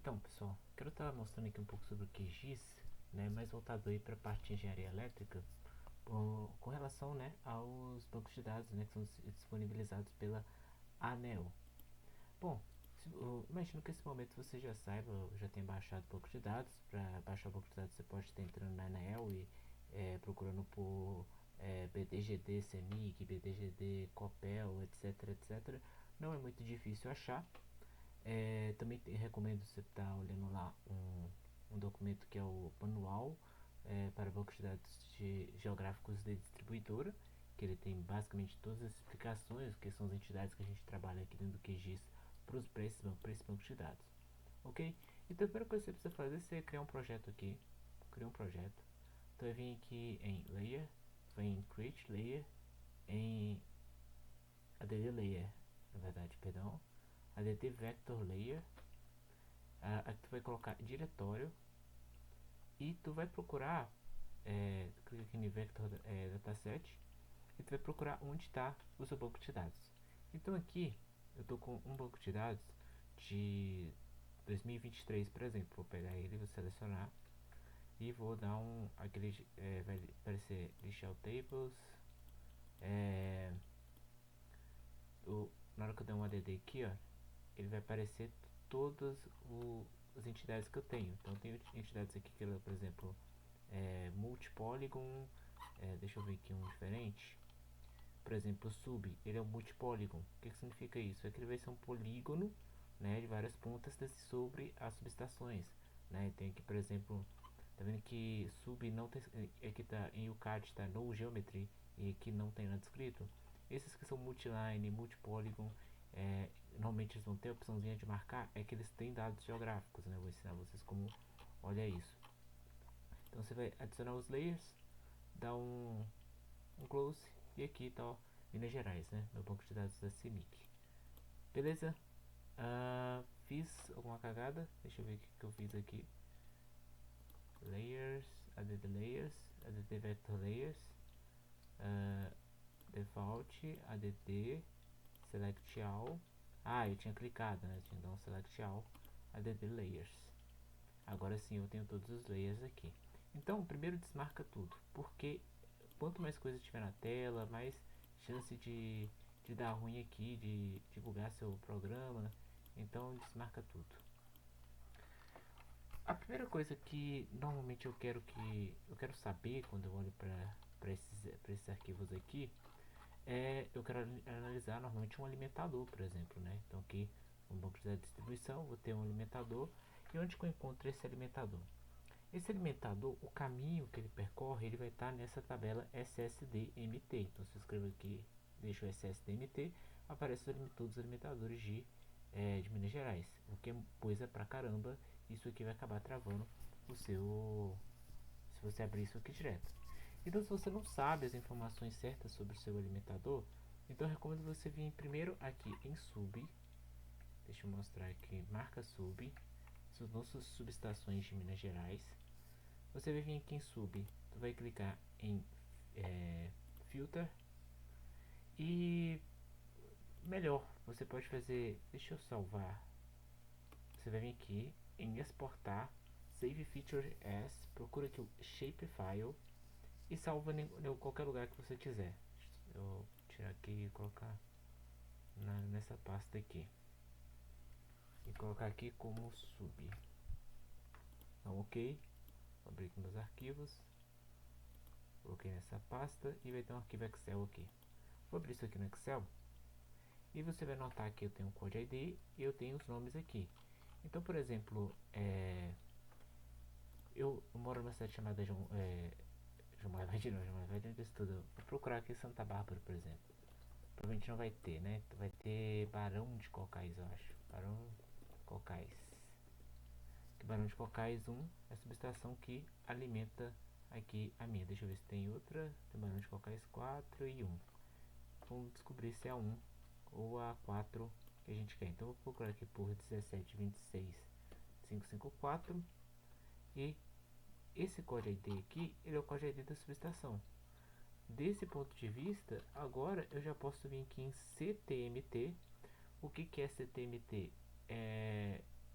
Então, pessoal, quero estar mostrando aqui um pouco sobre o QGIS, né, mais voltado aí para a parte de engenharia elétrica, com relação, né, aos bancos de dados, né, que são disponibilizados pela ANEEL. Bom, imagino que nesse momento você já saiba, já tenha baixado o banco de dados. Para baixar o banco de dados você pode estar entrando na ANEEL e procurando por BDGD, CEMIG, BDGD, COPEL, etc, etc. Não é muito difícil achar. Também recomendo você estar olhando lá um documento que é o manual para bancos de dados geográficos de distribuidora, que ele tem basicamente todas as explicações, que são as entidades que a gente trabalha aqui dentro do QGIS para esse banco de dados. Ok? Então a primeira coisa que você precisa fazer é você criar um projeto aqui. Criar um projeto. Então eu vim aqui em Layer, vem em Create Layer, em ADD Layer, na verdade, perdão. ADD Vector Layer. Aqui tu vai colocar diretório e tu vai procurar, clica aqui no Vector Dataset e tu vai procurar onde está o seu banco de dados. Então aqui eu estou com um banco de dados de 2023, por exemplo. Vou pegar ele, vou selecionar e vou dar aquele, vai aparecer List All Tables. Na hora que eu der um ADD aqui, ó, ele vai aparecer todas as entidades que eu tenho. Então eu tenho entidades aqui que, por exemplo, multipolygon. Deixa eu ver aqui um diferente. Por exemplo, o sub, ele é um multipolygon. O que significa isso? É que ele vai ser um polígono, né, de várias pontas sobre as subestações, né? Tem aqui, por exemplo, tá vendo que sub não tem, aqui tá em UCAD, tá no geometry, e aqui não tem nada escrito. Esses que são multiline, multipolygon, normalmente eles vão ter a opçãozinha de marcar, é que eles têm dados geográficos, né? Eu vou ensinar vocês como olha isso. Então você vai adicionar os layers, dar um close, e aqui tá, ó, Minas Gerais, né? Meu banco de dados da CEMIG. Beleza? Fiz alguma cagada? Deixa eu ver o que eu fiz aqui. Layers, add layers, add vector layers, default, add, select all. Eu tinha clicado, né? Tinha que dar um select all, add layers. Agora sim eu tenho todos os layers aqui. Então, primeiro desmarca tudo, porque quanto mais coisa tiver na tela, mais chance de dar ruim aqui, de bugar seu programa. Então desmarca tudo. A primeira coisa que normalmente eu quero saber quando eu olho para esses arquivos aqui eu quero analisar normalmente um alimentador, por exemplo, né? Então aqui no banco de distribuição vou ter um alimentador, e onde que eu encontro esse alimentador? Esse alimentador, o caminho que ele percorre, ele vai estar nessa tabela SSDMT. Então se eu escrevo aqui, deixo o SSDMT, aparece todos os alimentadores de Minas Gerais, o que é coisa pra caramba. Isso aqui vai acabar travando o seu, se você abrir isso aqui direto. Então se você não sabe as informações certas sobre o seu alimentador, então eu recomendo você vir primeiro aqui em sub. Deixa eu mostrar aqui, marca sub, são nossas subestações de Minas Gerais. Você vai vir aqui em sub, tu vai clicar em filter, e melhor, você pode fazer, deixa eu salvar, você vai vir aqui em exportar, save feature as, procura aqui o shapefile e salva em qualquer lugar que você quiser. Eu vou tirar aqui e colocar nessa pasta aqui e colocar aqui como sub. Então ok, vou abrir aqui meus arquivos, coloquei nessa pasta e vai ter um arquivo Excel aqui. Vou abrir isso aqui no Excel e você vai notar que eu tenho o Code ID e eu tenho os nomes aqui. Então, por exemplo, eu moro numa cidade chamada João Levade, onde eu estudo. Vou procurar aqui Santa Bárbara, por exemplo. Provavelmente não vai ter, né? Vai ter Barão de Cocais, eu acho. Barão de Cocais. Barão de Cocais 1 é a subestação que alimenta aqui a minha. Deixa eu ver se tem outra. Tem Barão de Cocais 4 e 1. Vamos descobrir se é a 1 ou a 4 que a gente quer. Então vou procurar aqui por 1726554 e esse código ID aqui, ele é o código ID da subestação. Desse ponto de vista, agora eu já posso vir aqui em CTMT. O que é CTMT?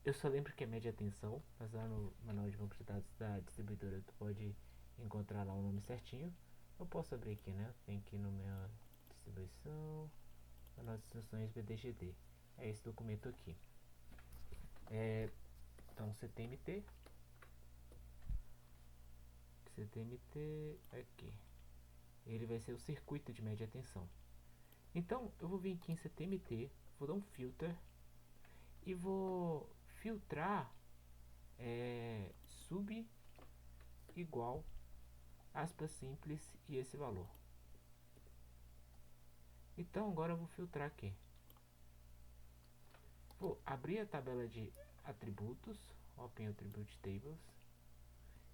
Eu só lembro que é média tensão, mas lá no manual de banco de dados da distribuidora tu pode encontrar lá o nome certinho. Eu posso abrir aqui, né? Tem aqui no meu distribuição, manual de instruções BDGD. É esse documento aqui. Então CTMT aqui. Ele vai ser o circuito de média tensão. Então eu vou vir aqui em CTMT, vou dar um filter e vou filtrar sub igual aspas simples e esse valor. Então agora eu vou filtrar aqui. Vou abrir a tabela de atributos, Open Attribute Tables.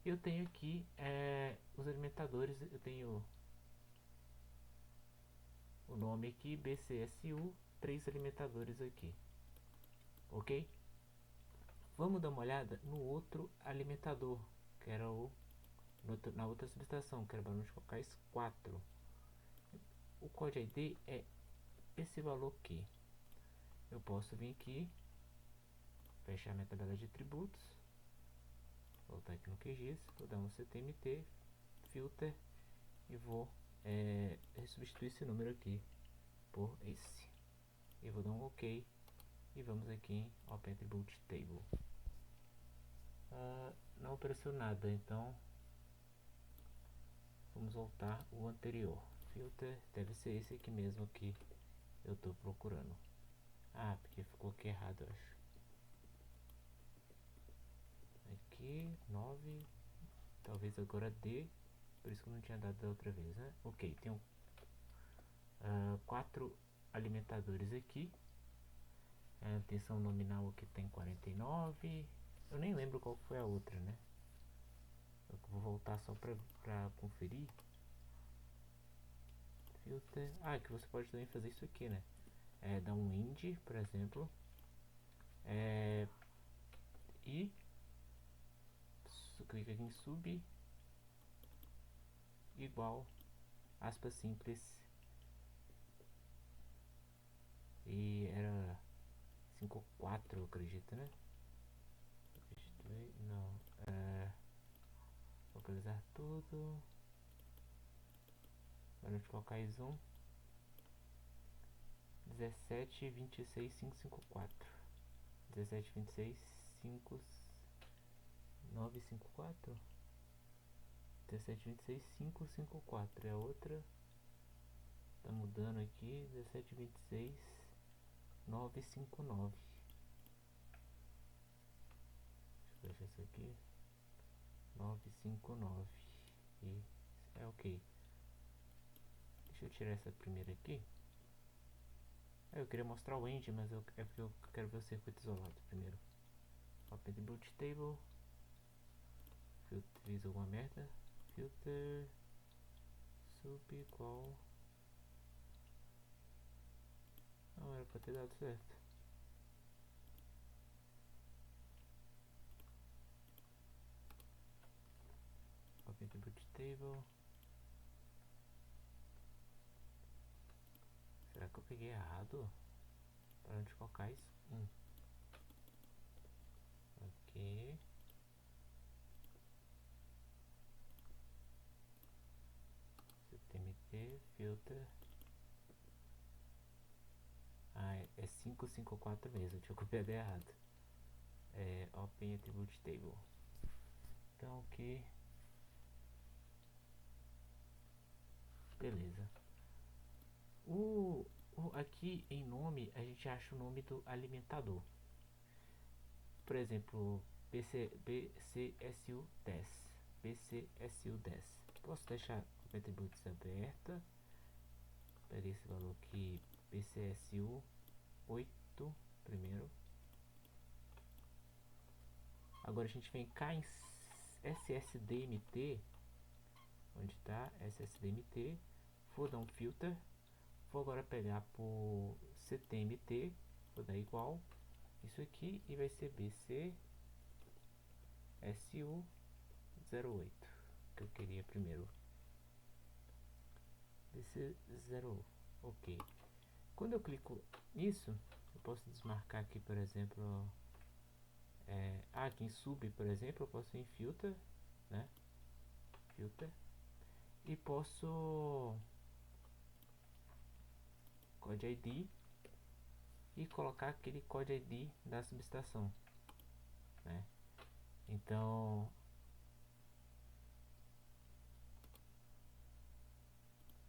Eu tenho aqui os alimentadores, eu tenho o nome aqui, BCSU, 3 alimentadores aqui. Ok? Vamos dar uma olhada no outro alimentador, que era na outra subestação, que era Barão de Cocais 4. O código ID é esse valor aqui. Eu posso vir aqui, fechar minha tabela de atributos, voltar aqui no QGIS, vou dar um CTMT, filter e vou substituir esse número aqui por esse. E vou dar um OK e vamos aqui em Open Attribute Table. Não apareceu nada, então vamos voltar o anterior. Filter deve ser esse aqui mesmo que eu estou procurando. Porque ficou aqui errado, eu acho. Aqui 9, talvez agora D, por isso que eu não tinha dado da outra vez, né? Ok, tem 4 alimentadores aqui. A tensão nominal aqui tem 49. Eu nem lembro qual foi a outra, né? Eu vou voltar só pra conferir. Filter. Que você pode também fazer isso aqui, né? Dar um ind, por exemplo. E clica aqui em sub igual aspas simples. E era 5.4, eu acredito, né? Não. Localizar tudo. Vamos colocar zoom 17, 26, 554. 17, 26, 5, 9, 54. 17, 26, 554. É a outra. Tá mudando aqui. 17, 26, 959. Deixa eu fechar isso aqui. 959. E ok. Deixa eu tirar essa primeira aqui. Eu queria mostrar o end, mas eu quero ver o circuito isolado primeiro. Open the boot table. Fiz alguma merda. Filter sub igual. Não era pra ter dado certo. Open the boot table. Será que eu peguei errado? Para onde colocar isso? Ok. CTMT, filter. É 554 mesmo, eu tinha copiado errado. Open Attribute Table. Então aqui. Beleza. Aqui em nome a gente acha o nome do alimentador. Por exemplo, BCSU10. BCSU10. Posso deixar o Attributes aberta. Peguei esse valor aqui, BCSU 8 primeiro. Agora a gente vem cá em SSDMT. Onde está SSDMT? Vou dar um filter. Vou agora pegar por CTMT. Vou dar igual isso aqui e vai ser BCSU08 que eu queria primeiro. BC0, ok. Quando eu clico nisso, eu posso desmarcar aqui, por exemplo, aqui em sub, por exemplo, eu posso ir em filter, né? Filter. E posso code ID e colocar aquele code ID da subestação, né? Então,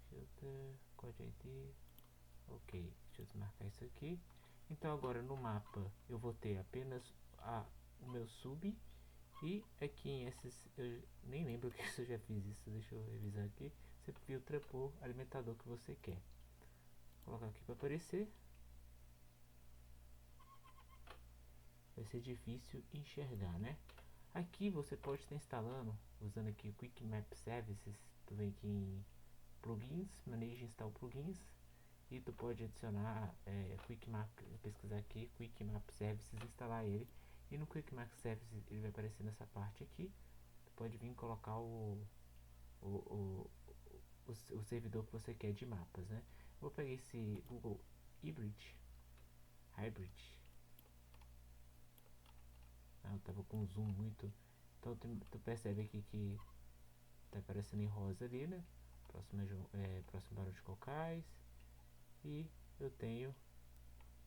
filter, code ID, ok, deixa eu desmarcar isso aqui. Então agora no mapa eu vou ter apenas o meu sub. E aqui em esses, eu nem lembro que eu já fiz isso, deixa eu revisar aqui. Você filtra por alimentador que você quer. Vou colocar aqui para aparecer. Vai ser difícil enxergar, né? Aqui você pode estar instalando, usando aqui o Quick Map Services. Tu vem aqui em plugins, maneja install plugins. E tu pode adicionar Quick Map, pesquisar aqui Quick Map Services, instalar ele. E no Quick Map Services ele vai aparecer nessa parte aqui. Tu pode vir colocar o, o, o servidor que você quer de mapas, né? Vou pegar esse Google Hybrid. Eu tava com zoom muito. Então tu percebe aqui que tá aparecendo em rosa ali, né? Próximo Barão de Cocais. E eu tenho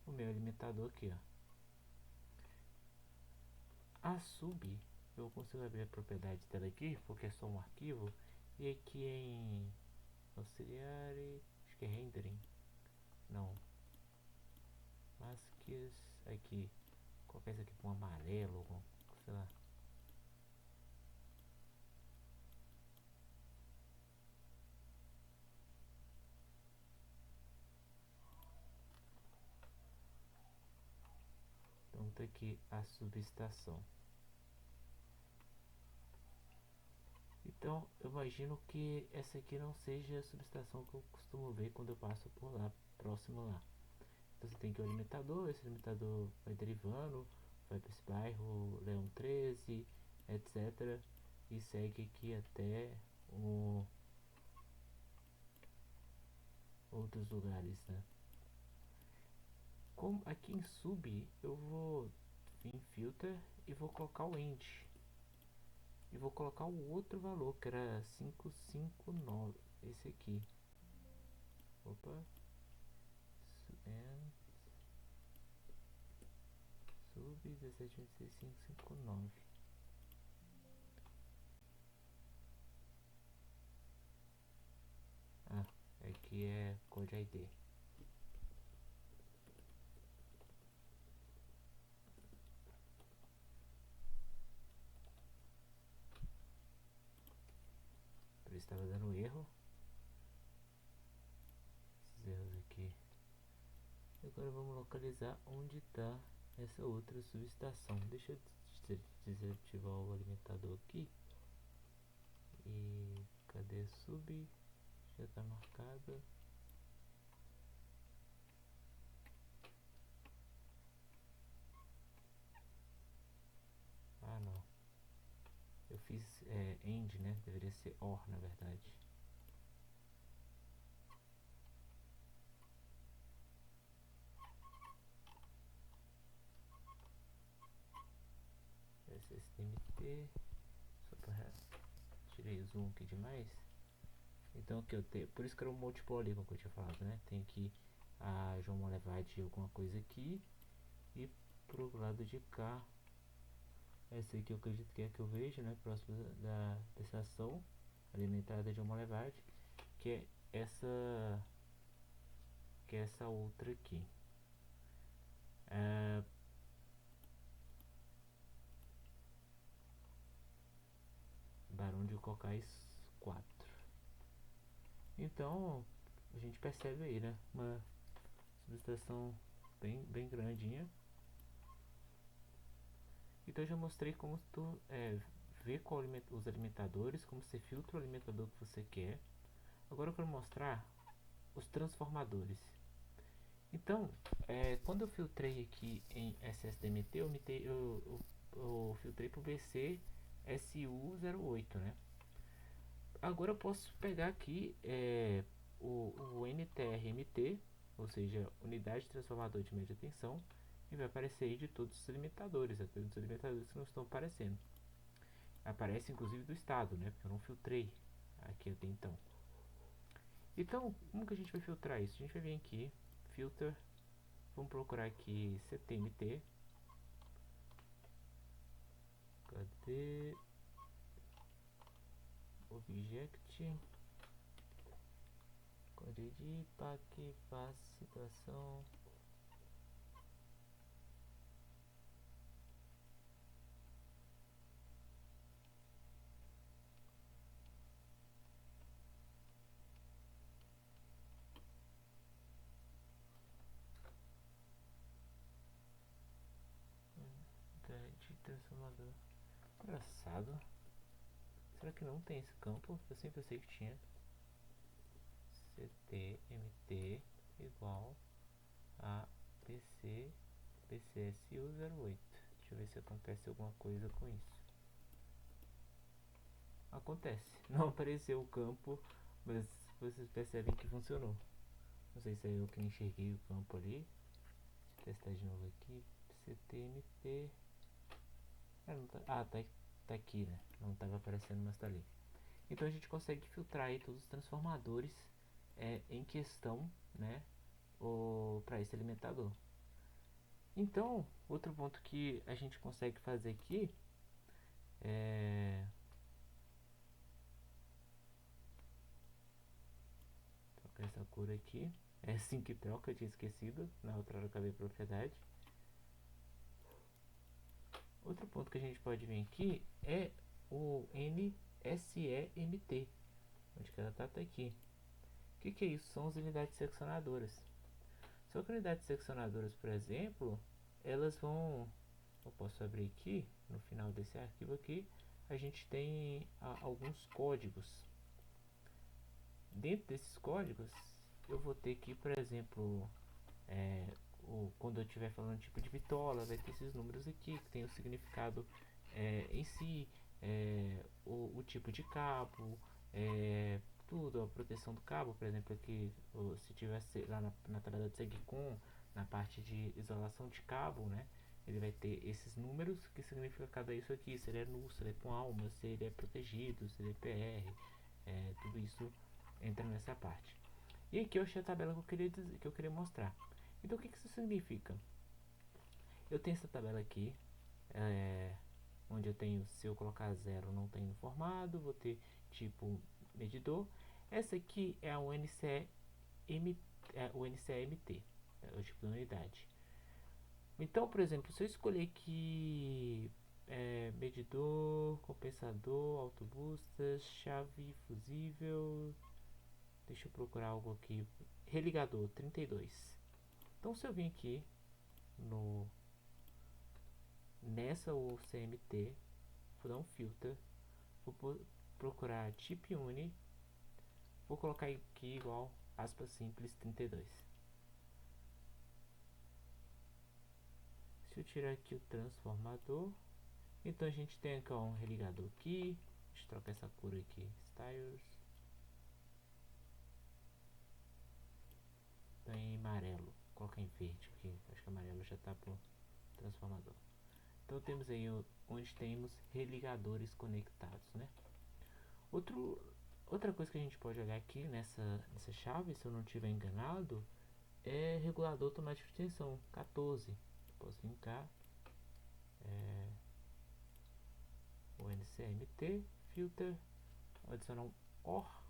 o meu alimentador aqui, ó. A sub, eu consigo abrir a propriedade dela aqui, porque é só um arquivo. E aqui em auxiliar, acho que é rendering. Não. Masks, aqui. Colocar isso aqui com amarelo, sei lá. Então tá aqui a subestação. Então eu imagino que essa aqui não seja a subestação que eu costumo ver quando eu passo por lá, próximo lá. Então você tem que o alimentador, esse alimentador vai derivando, vai para esse bairro Leão 13, etc. E segue aqui até outros lugares, né? Como aqui em sub eu vou vir em filter e vou colocar o end. E vou colocar o outro valor que era 559, esse aqui. Opa. Sub 17.26.559. Aqui é code ID. Por isso estava dando erro. Esses erros aqui. Agora vamos localizar onde está essa outra subestação. Deixa eu desativar o alimentador aqui. E cadê sub? Já está marcada. Ah, não. Eu fiz end, né? Deveria ser or, na verdade. SSDMT. Só para tirei o zoom aqui demais. Então aqui eu tenho. Por isso que era um múltiplo ali, como eu tinha falado, né? Tem aqui a João Molevade alguma coisa aqui. E pro lado de cá, essa aqui eu acredito que é a que eu vejo, né? Próximo da estação, ali na entrada de uma levade, que é essa outra aqui. Barão de Cocais 4. Então a gente percebe aí, né? Uma subestação bem grandinha. Então eu já mostrei como tu vê os alimentadores, como você filtra o alimentador que você quer. Agora eu quero mostrar os transformadores. Então, quando eu filtrei aqui em SSDMT, eu filtrei para o BC SU08, né? Agora eu posso pegar aqui o NTRMT, ou seja, Unidade Transformador de Média Tensão, e vai aparecer aí de todos os limitadores, até dos limitadores que não estão aparecendo. Aparece inclusive do estado, né? Porque eu não filtrei aqui até então. Então, como que a gente vai filtrar isso? A gente vai vir aqui, filter, vamos procurar aqui CTMT. Cadê? Object. Código de pack, passe, situação. De transformador. Engraçado. Será que não tem esse campo? Eu sempre pensei que tinha. CTMT igual a PC PCSU08. Deixa eu ver se acontece alguma coisa com isso. Acontece. Não apareceu o campo, mas vocês percebem que funcionou. Não sei se é eu que não enxerguei o campo ali. Deixa eu testar de novo aqui. CTMT. Tá aqui, né? Não estava aparecendo, mas tá ali. Então a gente consegue filtrar aí todos os transformadores em questão, né? Para esse alimentador. Então, outro ponto que a gente consegue fazer aqui é trocar essa cor aqui. É assim que troca, eu tinha esquecido. Na outra hora eu acabei a propriedade. Outro ponto que a gente pode ver aqui é o NSEMT. Onde que ela tá aqui. O que é isso? São as unidades seccionadoras. Só que unidades seccionadoras, por exemplo, elas vão... Eu posso abrir aqui, no final desse arquivo aqui, a gente tem alguns códigos. Dentro desses códigos, eu vou ter aqui, por exemplo, quando eu estiver falando tipo de bitola, vai ter esses números aqui, que tem o significado em si, o tipo de cabo, tudo, a proteção do cabo, por exemplo, aqui, se tivesse lá na tabela de SegCom, na parte de isolação de cabo, né? Ele vai ter esses números que significa cada isso aqui, se ele é nu, se ele é com alma, se ele é protegido, se ele é PR, tudo isso entra nessa parte. E aqui eu achei a tabela que eu queria mostrar. Então o que isso significa? Eu tenho essa tabela aqui, onde eu tenho, se eu colocar 0 não tem informado, vou ter tipo medidor. Essa aqui é o NCEMT, é o tipo de unidade. Então, por exemplo, se eu escolher aqui medidor, compensador, autobustas, chave fusível, deixa eu procurar algo aqui, religador 32. Então, se eu vim aqui nessa CMT, vou dar um filter, vou procurar chip uni, vou colocar aqui igual aspas simples 32. Se eu tirar aqui o transformador, então a gente tem aqui um religador aqui, deixa eu trocar essa cor aqui, styles, em amarelo, vou colocar em verde, porque acho que amarelo já está pro transformador. Então temos aí onde temos religadores conectados, né? Outra coisa que a gente pode olhar aqui nessa chave, se eu não estiver enganado, é regulador automático de tensão 14. Posso linkar o NCMT, filter, adicionar um OR,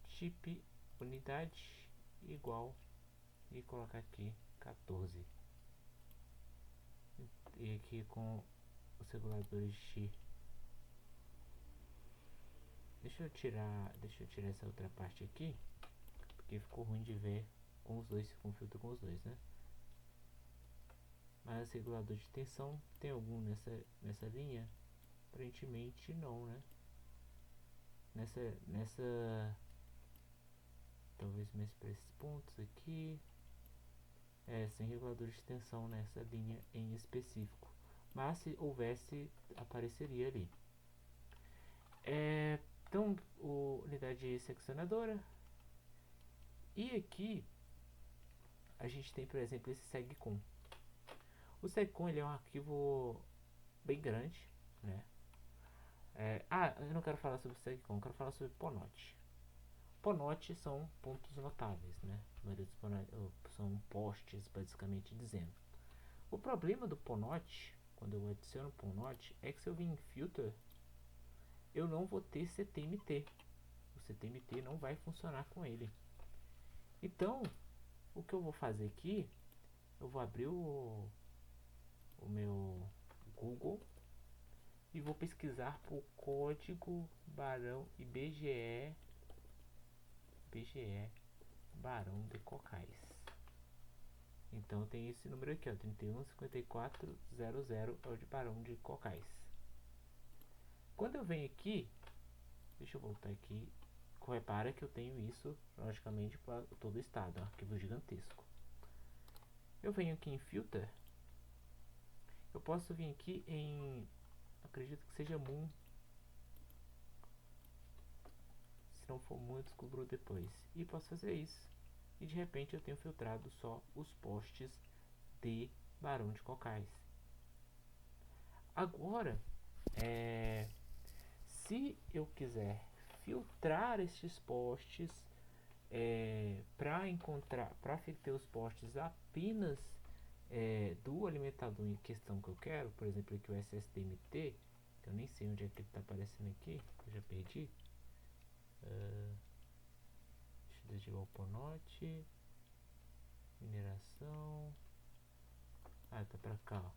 chip, unidade igual e colocar aqui 14. E aqui com os reguladores de... Deixa eu tirar essa outra parte aqui, porque ficou ruim de ver com os dois, com o filtro com os dois, né? Mas regulador de tensão, tem algum nessa linha? Aparentemente não, né? Talvez mais para esses pontos aqui. Sem regulador de tensão nessa linha em específico. Mas se houvesse, apareceria ali. Então, unidade seccionadora. E aqui, a gente tem, por exemplo, esse SegCom. O seccom ele é um arquivo bem grande, né? Eu não quero falar sobre seccom, eu quero falar sobre ponote. Ponote são pontos notáveis, né? São posts, basicamente dizendo. O problema do ponote, quando eu adiciono ponote, é que se eu vir em filter, eu não vou ter CTMT. O CTMT não vai funcionar com ele. Então, o que eu vou fazer aqui, eu vou abrir o meu Google e vou pesquisar por código Barão e BGE Barão de Cocais. Então tem esse número aqui, ó, 315400 é o de Barão de Cocais. Quando eu venho aqui, deixa eu voltar aqui, repara que eu tenho isso, logicamente, para todo o estado, um arquivo gigantesco. Eu venho aqui em Filter, eu posso vir aqui em, acredito que seja Moon. Se não for Moon, eu descubro depois. E posso fazer isso. E de repente eu tenho filtrado só os posts de Barão de Cocais. Agora, se eu quiser filtrar estes posts para ter os posts apenas do alimentador em questão que eu quero, por exemplo aqui o SSDMT, que eu nem sei onde é que ele está aparecendo aqui, eu já perdi. Deixa eu desligar o Ponote, mineração, tá pra cá, ó.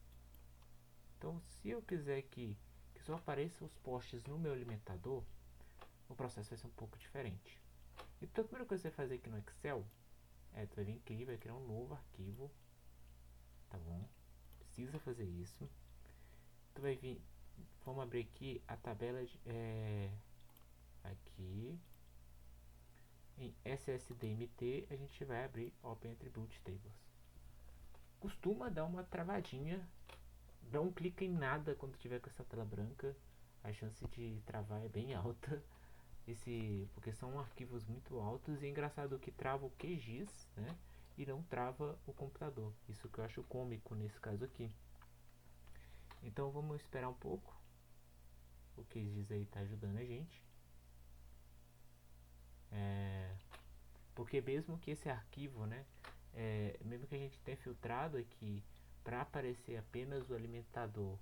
Então se eu quiser que só apareçam os posts no meu alimentador, o processo vai ser um pouco diferente. Então a primeira coisa que você vai fazer aqui no Excel tu vai vir aqui, vai criar um novo arquivo, tá bom? Precisa fazer isso. Tu vai vir, vamos abrir aqui a tabela de, aqui em SSDMT a gente vai abrir Open Attribute Tables. Costuma dar uma travadinha, não clica em nada quando tiver com essa tela branca, a chance de travar é bem alta. Porque são arquivos muito altos e é engraçado que trava o QGIS, né? E não trava o computador. Isso que eu acho cômico nesse caso aqui. Então vamos esperar um pouco. O QGIS aí tá ajudando a gente. Porque mesmo que esse arquivo, né? Mesmo que a gente tenha filtrado aqui para aparecer apenas o alimentador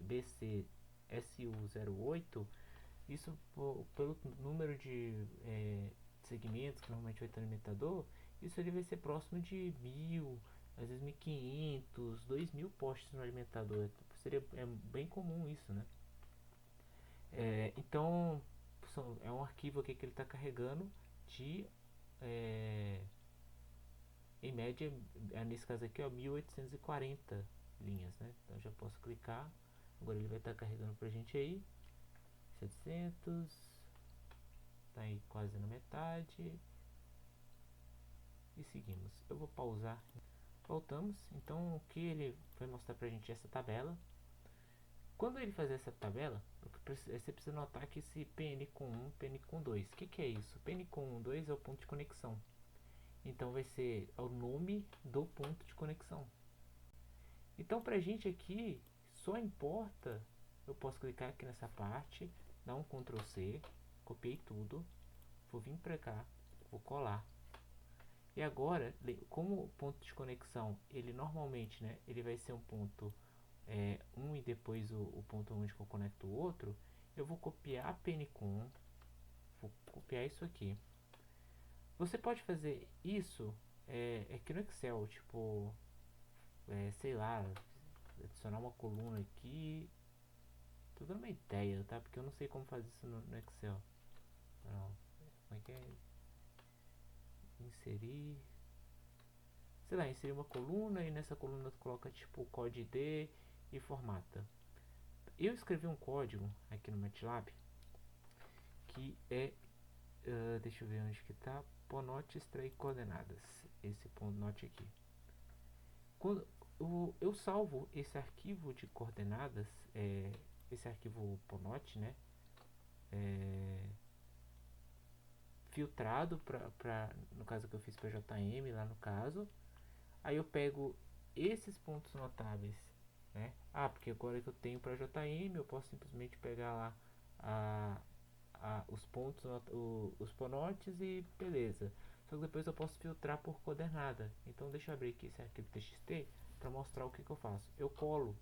BCSU08, isso pelo número de segmentos que normalmente vai ter no alimentador, isso ali vai ser próximo de 1000, às vezes 1500, 2000 postes no alimentador. Seria bem comum isso, né? Então é um arquivo aqui que ele está carregando de em média, nesse caso aqui, ó, 1840 linhas, né? Então já posso clicar. Agora ele vai estar carregando pra gente aí. 700, tá aí quase na metade. E seguimos. Eu vou pausar. Voltamos. Então o que ele vai mostrar pra gente é essa tabela. Quando ele fazer essa tabela, você precisa notar que esse PN com 1, PN com 2. O que é isso? PN com 2 é o ponto de conexão. Então vai ser o nome do ponto de conexão. Então pra gente aqui só importa, eu posso clicar aqui nessa parte, dar um Ctrl C, copiei tudo, vou vir pra cá, vou colar. E agora, como o ponto de conexão, ele normalmente, né, ele vai ser um ponto 1 e depois o ponto onde eu conecto o outro, eu vou copiar a PNCOM, vou copiar isso aqui. Você pode fazer isso aqui no Excel, tipo, sei lá, adicionar uma coluna aqui. Tô dando uma ideia, tá? Porque eu não sei como fazer isso no Excel. Não, como é que é? Inserir. Sei lá, inserir uma coluna e nessa coluna tu coloca tipo code e formata. Eu escrevi um código aqui no MATLAB que deixa eu ver onde que tá. Ponote extrair coordenadas. Esse ponote aqui. Quando eu salvo esse arquivo de coordenadas, esse arquivo Ponote, né? Filtrado no caso que eu fiz para JM lá no caso. Aí eu pego esses pontos notáveis, né? Ah, porque agora que eu tenho para JM, eu posso simplesmente pegar lá a, os pontos, os ponotes e beleza. Só que depois eu posso filtrar por coordenada. Então deixa eu abrir aqui esse arquivo txt para mostrar o que eu faço. Eu colo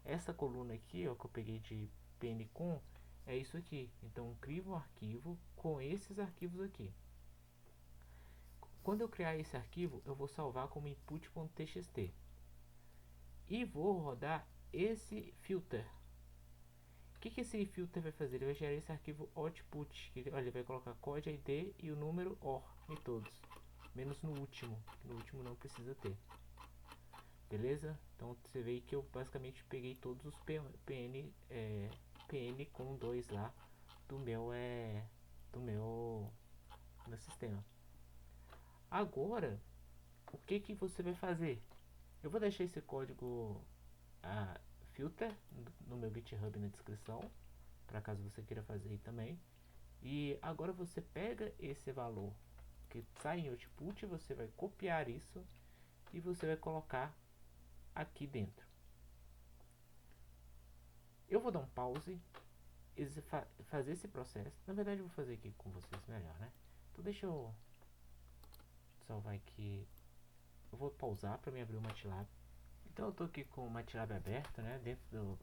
essa coluna aqui, ó, que eu peguei de pncom, é isso aqui. Então eu crio um arquivo com esses arquivos aqui. Quando eu criar esse arquivo, eu vou salvar como input.txt e vou rodar esse filter. O que esse filter vai fazer? Ele vai gerar esse arquivo output, que olha, ele vai colocar code ID e o número OR em todos, menos no último. No último não precisa ter. Beleza? Então você vê que eu basicamente peguei todos os PN com 2 lá do meu sistema. Agora, o que você vai fazer? Eu vou deixar esse código filter no meu GitHub na descrição, para caso você queira fazer aí também. E agora você pega esse valor que sai em output, você vai copiar isso e você vai colocar aqui dentro. Eu vou dar um pause e fazer esse processo. Na verdade eu vou fazer aqui com vocês melhor, né? Então deixa eu salvar aqui. Eu vou pausar para me abrir o MATLAB. Então eu estou aqui com o MATLAB aberto, né? Dentro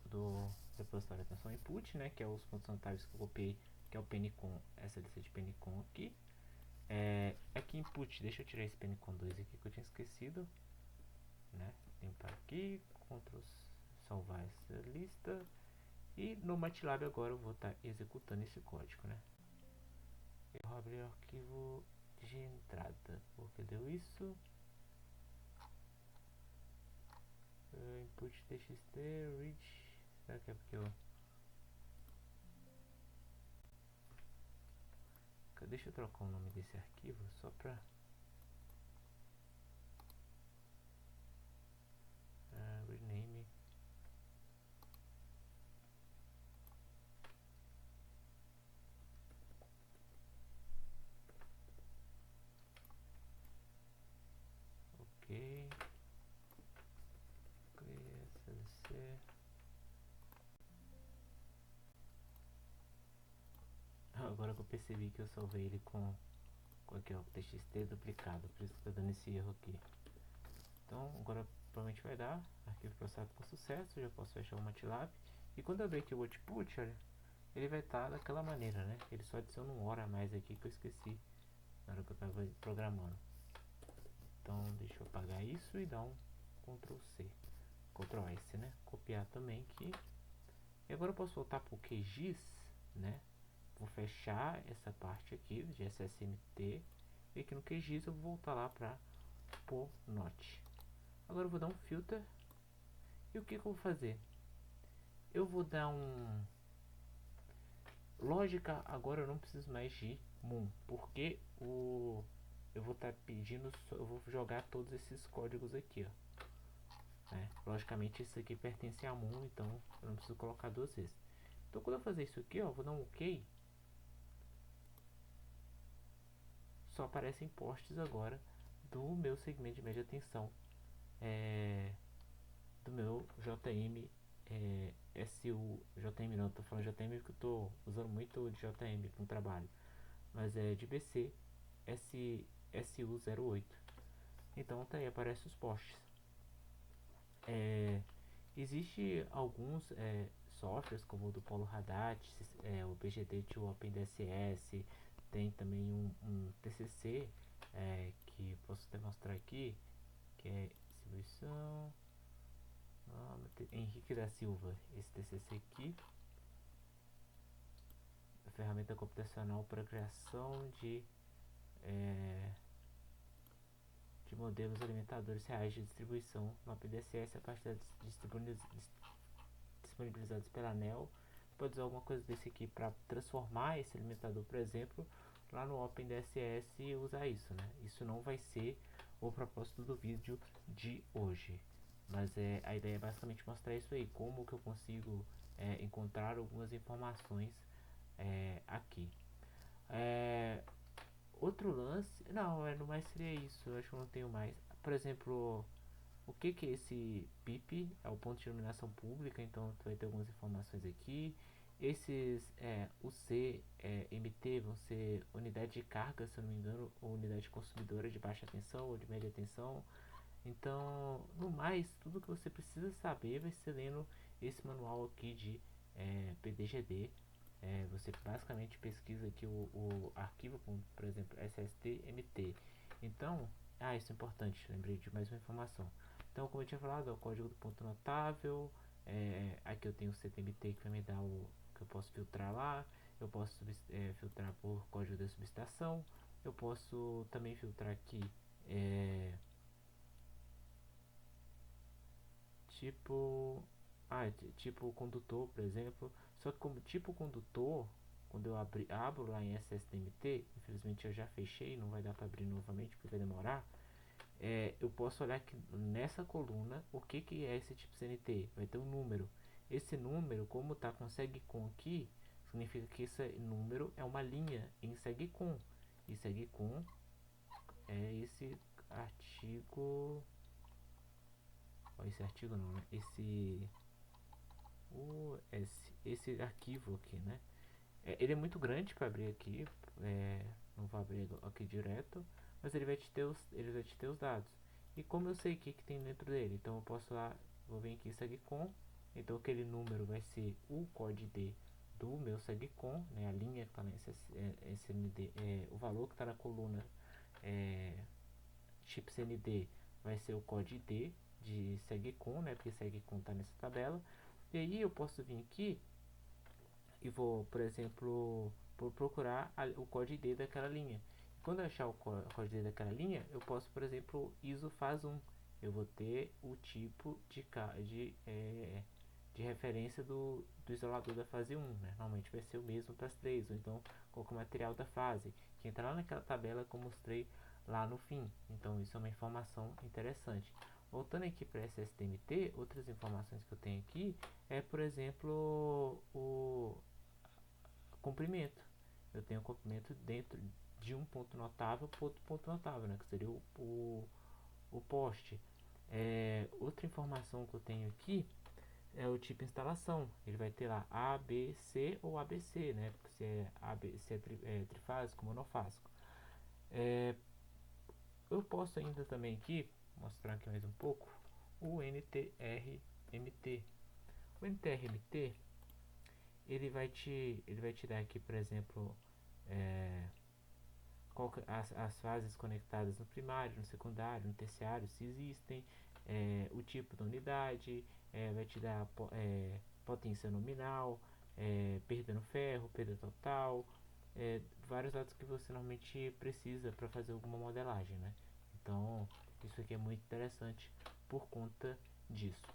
do repositório atenção input, né? Que é os pontos notáveis que eu copiei, que é o PNCOM, essa lista de PNCOM aqui. Aqui input, deixa eu tirar esse PNCOM 2 aqui que eu tinha esquecido, né? Limpar aqui, Ctrl salvar essa lista. E no MATLAB agora eu vou estar executando esse código, né? Eu vou abrir o arquivo de entrada, porque deu isso. Input txt read. Será que é porque eu... Deixa eu trocar o nome desse arquivo só pra... rename. Ok. CLC. Agora que eu percebi que eu salvei ele com aqui, ó, txt duplicado, por isso que tá dando esse erro aqui. Então agora provavelmente vai dar arquivo processado com sucesso. Já posso fechar o MATLAB. E quando eu abrir aqui o output, olha, ele vai estar daquela maneira, né? Ele só adiciona um hora a mais aqui que eu esqueci na hora que eu estava programando. Então deixa eu apagar isso e dar um Ctrl C, Ctrl S, né? Copiar também aqui. E agora eu posso voltar para o QGIS, né? Vou fechar essa parte aqui de SSMT. E aqui no QGIS eu vou voltar lá para PONOT. Agora eu vou dar um filter. E o que eu vou fazer? Eu vou dar um... Lógica, agora eu não preciso mais de Moon, porque eu vou estar pedindo, eu vou jogar todos esses códigos aqui, ó. Logicamente isso aqui pertence a Moon, então eu não preciso colocar duas vezes. Então quando eu fazer isso aqui, ó, vou dar um OK. Só aparecem posts agora do meu segmento de média tensão, do meu JM SU, JM não, tô falando JM porque eu tô usando muito de JM no trabalho, mas é de BC SU08. Então tá aí, aparece os posts. Existe alguns softwares como o do Paulo Haddad, o BGD to OpenDSS, tem também um TCC que posso demonstrar aqui, que é distribuição Henrique da Silva, esse TCC aqui, a ferramenta computacional para criação de modelos alimentadores reais de distribuição no OpenDSS a partir das disponibilizados pela ANEL. Você pode usar alguma coisa desse aqui para transformar esse alimentador, por exemplo, lá no OpenDSS e usar isso, né? Isso não vai ser o propósito do vídeo de hoje, mas a ideia é basicamente mostrar isso aí, como que eu consigo encontrar algumas informações aqui. Outro lance, não, no mais seria isso, eu acho que eu não tenho mais. por exemplo, o que é esse PIP? É o ponto de iluminação pública, então tu vai ter algumas informações aqui. O C, MT vão ser unidade de carga, se eu não me engano, ou unidade consumidora de baixa tensão ou de média tensão. Então, no mais, tudo que você precisa saber vai ser lendo esse manual aqui de PDGD. Você basicamente pesquisa aqui o arquivo, como, por exemplo, SSTMT. Então, isso é importante, lembrei de mais uma informação. Então, como eu tinha falado, é o código do ponto notável. Aqui eu tenho o CTMT que vai me dar o que eu posso filtrar lá. Eu posso filtrar por código da subestação. Eu posso também filtrar aqui tipo tipo condutor, por exemplo. Só que como tipo condutor, quando eu abro lá em SSTMT, infelizmente eu já fechei, não vai dar para abrir novamente porque vai demorar. Eu posso olhar aqui nessa coluna o que é esse tipo CNT. Vai ter um número. Esse número, como está com segcom aqui, significa que esse número é uma linha em segcom. E segcom é esse artigo. Esse artigo não, né? Esse arquivo aqui, né? Ele é muito grande para abrir aqui, não vou abrir aqui direto, mas ele vai te ter os dados. E como eu sei o que tem dentro dele, então eu posso lá, vou vir aqui segcom, então aquele número vai ser o código do meu segcom, né, a linha que está na SMD, o valor que está na coluna chip CND vai ser o código ID de segcom, né, porque segcom está nessa tabela. E aí eu posso vir aqui e vou, por exemplo, procurar o código ID daquela linha. Quando eu achar o código ID daquela linha, eu posso, por exemplo, ISO faz 1. Eu vou ter o tipo de referência do isolador da fase 1, né? Normalmente vai ser o mesmo para as três, ou então coloco o material da fase, que entra lá naquela tabela que eu mostrei lá no fim. Então isso é uma informação interessante. Voltando aqui para SSTMT, outras informações que eu tenho aqui por exemplo, o comprimento. Eu tenho comprimento dentro de um ponto notável para outro ponto notável, né, que seria o poste. Outra informação que eu tenho aqui é o tipo de instalação. Ele vai ter lá A, B, C ou ABC, né? Se é, AB, se é trifásico, monofásico. Eu posso ainda também aqui mostrar aqui mais um pouco o NTRMT. O NTRMT ele vai te dar aqui, por exemplo, as fases conectadas no primário, no secundário, no terciário, se existem, o tipo da unidade, vai te dar potência nominal, perda no ferro, perda total, vários dados que você normalmente precisa para fazer alguma modelagem, né? Então, isso aqui é muito interessante por conta disso.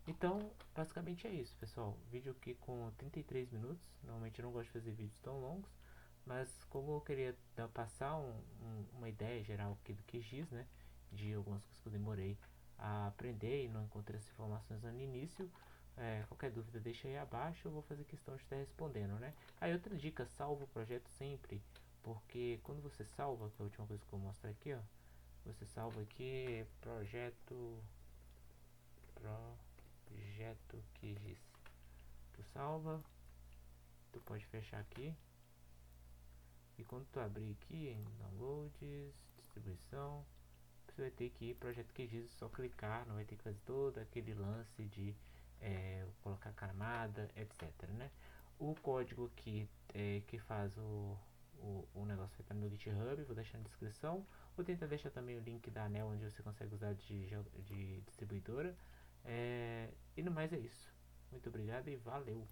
Então, basicamente é isso, pessoal. Vídeo aqui com 33 minutos. Normalmente eu não gosto de fazer vídeos tão longos, mas como eu queria passar uma ideia geral aqui do QGIS, né, de algumas coisas que eu demorei a aprender e não encontrei as informações no início, qualquer dúvida deixa aí abaixo, eu vou fazer questão de estar respondendo, né. Aí outra dica, salva o projeto sempre, porque quando você salva, que é a última coisa que eu vou mostrar aqui, ó, você salva aqui projeto QGIS. Tu salva, tu pode fechar aqui e quando tu abrir aqui em downloads, distribuição, você vai ter que ir projeto QGIS, só clicar, não vai ter que fazer todo aquele lance de colocar camada, etc, né? O código aqui que faz o negócio vai estar no meu GitHub, vou deixar na descrição. Vou tentar deixar também o link da ANEL onde você consegue usar de distribuidora. E no mais é isso. Muito obrigado e valeu!